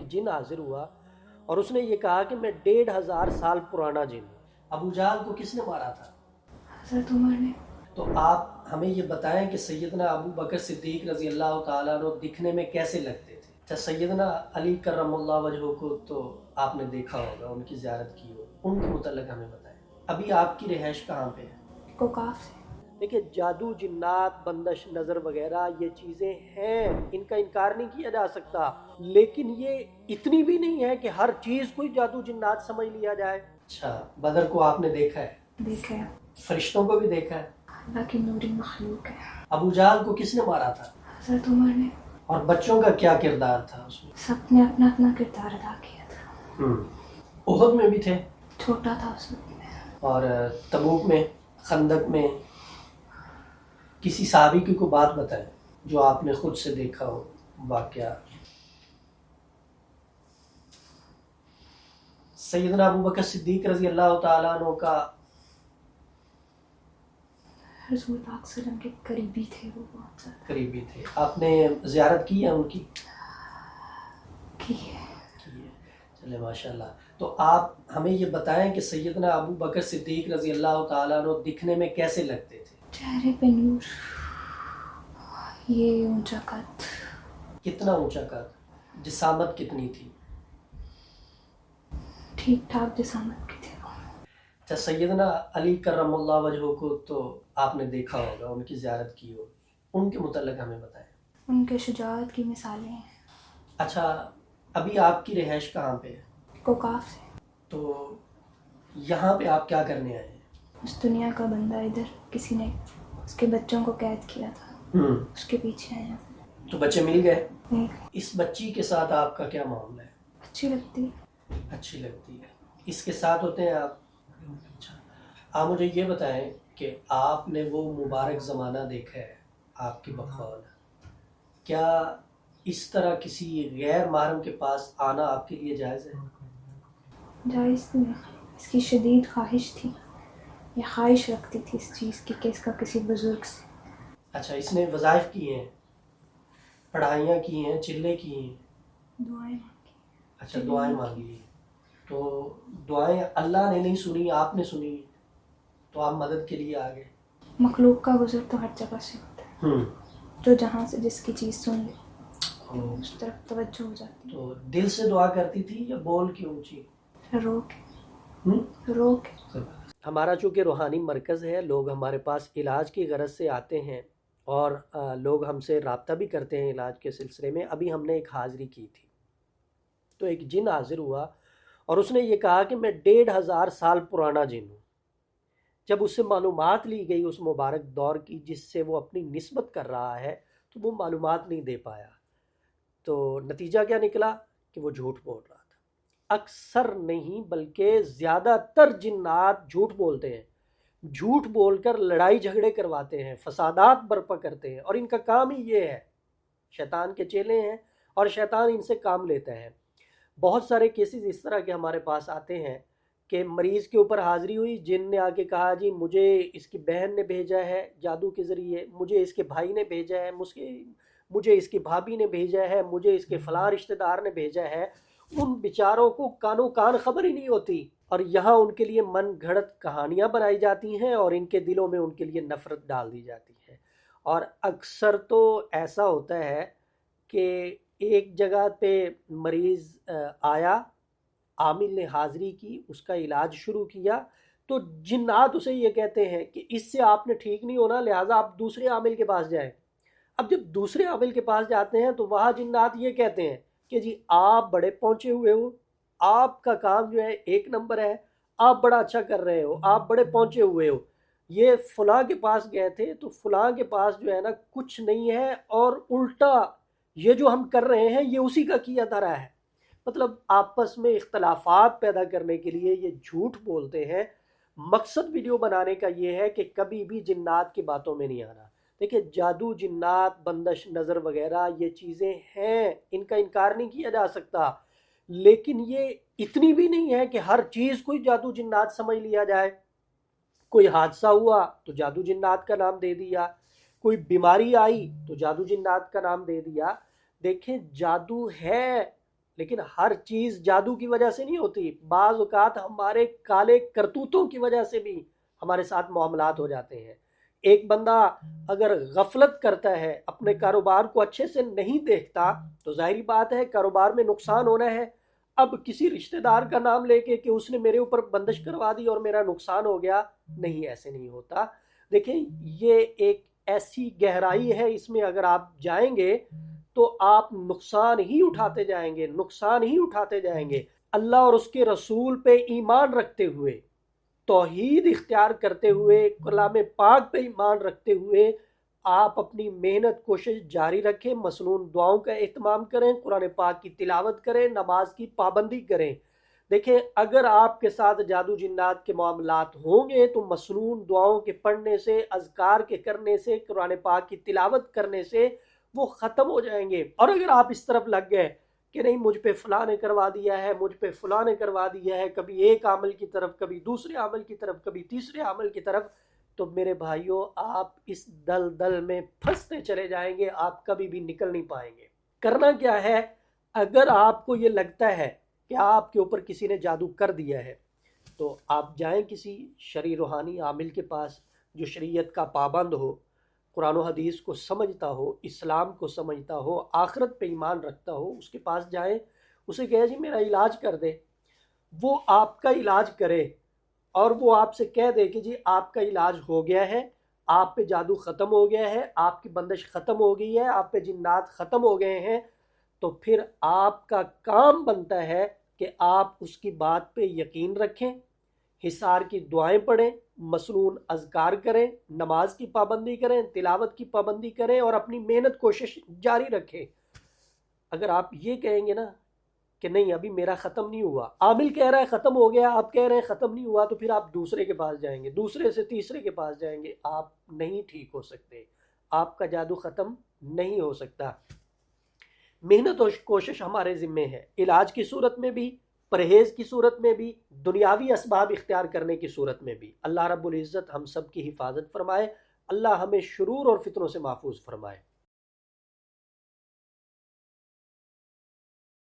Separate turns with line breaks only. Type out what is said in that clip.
ایک جن حاضر ہوا اور اس نے یہ کہا کہ میں 1500 سال پرانا جن ہوں۔ ابو جہل کو کس نے مارا تھا؟
حضرت عمر نے۔
تو آپ ہمیں یہ بتائیں کہ سیدنا ابو بکر صدیق رضی اللہ تعالیٰ عنہ دکھنے میں کیسے لگتے تھے؟ اچھا، سیدنا علی کرم اللہ وجہہ کو تو آپ نے دیکھا ہوگا، ان کی زیارت کی ہو، ان کے متعلق ہمیں بتائیں۔ ابھی آپ کی رہائش کہاں پہ ہے؟
کوکاف سے۔
دیکھیں، جادو، جنات، بندش نظر وغیرہ یہ چیزیں ہیں، ان کا انکار نہیں کیا جا سکتا، لیکن یہ اتنی بھی نہیں ہے کہ ہر چیز کوئی جادو جنات سمجھ لیا جائے۔ اچھا، بدر کو آپ نے دیکھا ہے؟
دیکھا ہے۔
فرشتوں کو بھی دیکھا ہے؟
اللہ کی نوری مخلوق ہے۔
ابو جہل کو کس نے مارا تھا؟
حضرت عمر نے۔
اور بچوں کا کیا کردار تھا اس میں؟
سب نے اپنا اپنا کردار ادا کیا تھا۔
احد میں بھی تھے؟
چھوٹا تھا اس وقت میں۔
اور تبوک میں، خندق میں؟ کسی صحابی کی کوئی بات بتائیں جو آپ نے خود سے دیکھا ہو، واقعہ۔ سیدنا ابو بکر صدیق رضی اللہ تعالیٰ عنہ کا
رسول پاک صلی اللہ علیہ وسلم کے قریبی تھے، وہ بہت زیادہ
قریبی تھے۔ آپ نے زیارت کی ہے ان کی؟
کی ہے۔
چلے ماشاءاللہ۔ تو آپ ہمیں یہ بتائیں کہ سیدنا ابو بکر صدیق رضی اللہ تعالیٰ عنہ دکھنے میں کیسے لگتے تھے؟
چہرے پہ نور، یہ اونچا قد۔
کتنا اونچا قد؟ جسامت کتنی تھی؟
ٹھیک ٹھاک جسامت کی تھے۔
اچھا، سیدنا علی کرم اللہ وجہہ کو تو آپ نے دیکھا ہوگا، ان کی زیارت کی ہوگی، ان کے متعلق ہمیں بتائیں۔
ان کے شجاعت کی مثالیں ہیں۔
اچھا، ابھی آپ کی رہائش کہاں پہ ہے؟
کوکاف سے۔
تو یہاں پہ آپ کیا کرنے آئے ہیں؟
اس دنیا کا بندہ ادھر کسی نے اس کے بچوں کو قید کیا تھا، اس کے پیچھے آیا۔
تو بچے مل گئے؟
نہیں،
اس بچی کے ساتھ آپ کا کیا معاملہ ہے؟
اچھی لگتی ہے۔
اچھی لگتی ہے، اس کے ساتھ ہوتے ہیں آپ؟ اچھا، آپ مجھے یہ بتائیں کہ آپ نے وہ مبارک زمانہ دیکھا ہے آپ کی بقول، کیا اس طرح کسی غیر محرم کے پاس آنا آپ کے لیے جائز ہے؟
جائز نہیں، اس کی شدید خواہش تھی، یہ خواہش رکھتی تھی اس چیز کی کہ اس کا کسی بزرگ سے۔
اچھا، اس نے وظائف کی ہیں، پڑھائیاں کی ہیں، چلے کی ہیں؟
دعائیں مانگی۔
اچھا، دعائیں مانگی ہیں۔ تو دعائیں اللہ نے نہیں سنی، آپ نے سنی، تو آپ مدد کے لیے آ گئے۔
مخلوق کا گزر تو ہر جگہ سے ہوتا ہے، جو جہاں سے جس کی چیز سن لے تو اس طرف توجہ ہو جاتی
تو دل سے دعا کرتی تھی یا بول کے اونچی؟
ہے، رو کے۔
ہمارا چونکہ روحانی مرکز ہے، لوگ ہمارے پاس علاج کی غرض سے آتے ہیں اور لوگ ہم سے رابطہ بھی کرتے ہیں علاج کے سلسلے میں۔ ابھی ہم نے ایک حاضری کی تھی، تو ایک جن حاضر ہوا اور اس نے یہ کہا کہ میں 1500 سال پرانا جن ہوں۔ جب اس سے معلومات لی گئی اس مبارک دور کی جس سے وہ اپنی نسبت کر رہا ہے، تو وہ معلومات نہیں دے پایا۔ تو نتیجہ کیا نکلا کہ وہ جھوٹ بول رہا تھا۔ اکثر نہیں بلکہ زیادہ تر جنات جھوٹ بولتے ہیں، جھوٹ بول کر لڑائی جھگڑے کرواتے ہیں، فسادات برپا کرتے ہیں، اور ان کا کام ہی یہ ہے۔ شیطان کے چیلے ہیں اور شیطان ان سے کام لیتا ہے۔ بہت سارے کیسز اس طرح کے ہمارے پاس آتے ہیں کہ مریض کے اوپر حاضری ہوئی، جن نے آ کے کہا جی مجھے اس کی بہن نے بھیجا ہے جادو کے ذریعے، مجھے اس کے بھائی نے بھیجا ہے، مجھے اس کی بھابھی نے بھیجا ہے، مجھے اس کے فلاں رشتہ دار نے بھیجا ہے۔ ان بیچاروں کو کانوں کان خبر ہی نہیں ہوتی، اور یہاں ان کے لیے من گھڑت کہانیاں بنائی جاتی ہیں اور ان کے دلوں میں ان کے لیے نفرت ڈال دی جاتی ہے۔ اور اکثر تو ایسا ہوتا ہے کہ ایک جگہ پہ مریض آیا، عامل نے حاضری کی، اس کا علاج شروع کیا، تو جنات اسے یہ کہتے ہیں کہ اس سے آپ نے ٹھیک نہیں ہونا، لہٰذا آپ دوسرے عامل کے پاس جائیں۔ اب جب دوسرے عامل کے پاس جاتے ہیں تو وہاں جنات یہ کہتے ہیں کہ جی آپ بڑے پہنچے ہوئے ہو، آپ کا کام جو ہے ایک نمبر ہے، آپ بڑا اچھا کر رہے ہو، آپ بڑے پہنچے ہوئے ہو، یہ فلاں کے پاس گئے تھے تو فلاں کے پاس جو ہے نا کچھ نہیں ہے، اور الٹا یہ جو ہم کر رہے ہیں یہ اسی کا کیا دھرا ہے۔ مطلب آپس میں اختلافات پیدا کرنے کے لیے یہ جھوٹ بولتے ہیں۔ مقصد ویڈیو بنانے کا یہ ہے کہ کبھی بھی جنات کی باتوں میں نہیں آنا۔ دیکھیں، جادو، جنات، بندش نظر وغیرہ یہ چیزیں ہیں، ان کا انکار نہیں کیا جا سکتا، لیکن یہ اتنی بھی نہیں ہے کہ ہر چیز کوئی جادو جنات سمجھ لیا جائے۔ کوئی حادثہ ہوا تو جادو جنات کا نام دے دیا، کوئی بیماری آئی تو جادو جنات کا نام دے دیا۔ دیکھیں، جادو ہے لیکن ہر چیز جادو کی وجہ سے نہیں ہوتی، بعض اوقات ہمارے کالے کرتوتوں کی وجہ سے بھی ہمارے ساتھ معاملات ہو جاتے ہیں۔ ایک بندہ اگر غفلت کرتا ہے، اپنے کاروبار کو اچھے سے نہیں دیکھتا، تو ظاہری بات ہے کاروبار میں نقصان ہونا ہے۔ اب کسی رشتہ دار کا نام لے کے کہ اس نے میرے اوپر بندش کروا دی اور میرا نقصان ہو گیا، نہیں، ایسے نہیں ہوتا۔ دیکھیں یہ ایک ایسی گہرائی ہے، اس میں اگر آپ جائیں گے تو آپ نقصان ہی اٹھاتے جائیں گے، نقصان ہی اٹھاتے جائیں گے۔ اللہ اور اس کے رسول پہ ایمان رکھتے ہوئے، توحید اختیار کرتے ہوئے، کلام پاک پہ ایمان رکھتے ہوئے آپ اپنی محنت کوشش جاری رکھیں، مسنون دعاؤں کا اہتمام کریں، قرآن پاک کی تلاوت کریں، نماز کی پابندی کریں۔ دیکھیں اگر آپ کے ساتھ جادو جنات کے معاملات ہوں گے تو مسنون دعاؤں کے پڑھنے سے، اذکار کے کرنے سے، قرآن پاک کی تلاوت کرنے سے وہ ختم ہو جائیں گے۔ اور اگر آپ اس طرف لگ گئے کہ نہیں مجھ پہ فلاں نے کروا دیا ہے، مجھ پہ فلاں نے کروا دیا ہے، کبھی ایک عمل کی طرف، کبھی دوسرے عمل کی طرف، کبھی تیسرے عمل کی طرف، تو میرے بھائیوں آپ اس دلدل میں پھنستے چلے جائیں گے، آپ کبھی بھی نکل نہیں پائیں گے۔ کرنا کیا ہے؟ اگر آپ کو یہ لگتا ہے کہ آپ کے اوپر کسی نے جادو کر دیا ہے تو آپ جائیں کسی شرعی روحانی عامل کے پاس جو شریعت کا پابند ہو، قرآن و حدیث کو سمجھتا ہو، اسلام کو سمجھتا ہو، آخرت پہ ایمان رکھتا ہو، اس کے پاس جائیں، اسے کہے جی میرا علاج کر دے، وہ آپ کا علاج کرے اور وہ آپ سے کہہ دے کہ جی آپ کا علاج ہو گیا ہے، آپ پہ جادو ختم ہو گیا ہے، آپ کی بندش ختم ہو گئی ہے، آپ پہ جنات ختم ہو گئے ہیں، تو پھر آپ کا کام بنتا ہے کہ آپ اس کی بات پہ یقین رکھیں، حصار کی دعائیں پڑھیں، مسنون اذکار کریں، نماز کی پابندی کریں، تلاوت کی پابندی کریں اور اپنی محنت کوشش جاری رکھیں۔ اگر آپ یہ کہیں گے نا کہ نہیں ابھی میرا ختم نہیں ہوا، عامل کہہ رہا ہے ختم ہو گیا، آپ کہہ رہے ہیں ختم نہیں ہوا، تو پھر آپ دوسرے کے پاس جائیں گے، دوسرے سے تیسرے کے پاس جائیں گے، آپ نہیں ٹھیک ہو سکتے، آپ کا جادو ختم نہیں ہو سکتا۔ محنت اور کوشش ہمارے ذمے ہے، علاج کی صورت میں بھی، پرہیز کی صورت میں بھی، دنیاوی اسباب اختیار کرنے کی صورت میں بھی۔ اللہ رب العزت ہم سب کی حفاظت فرمائے، اللہ ہمیں شرور اور فتنوں سے محفوظ فرمائے۔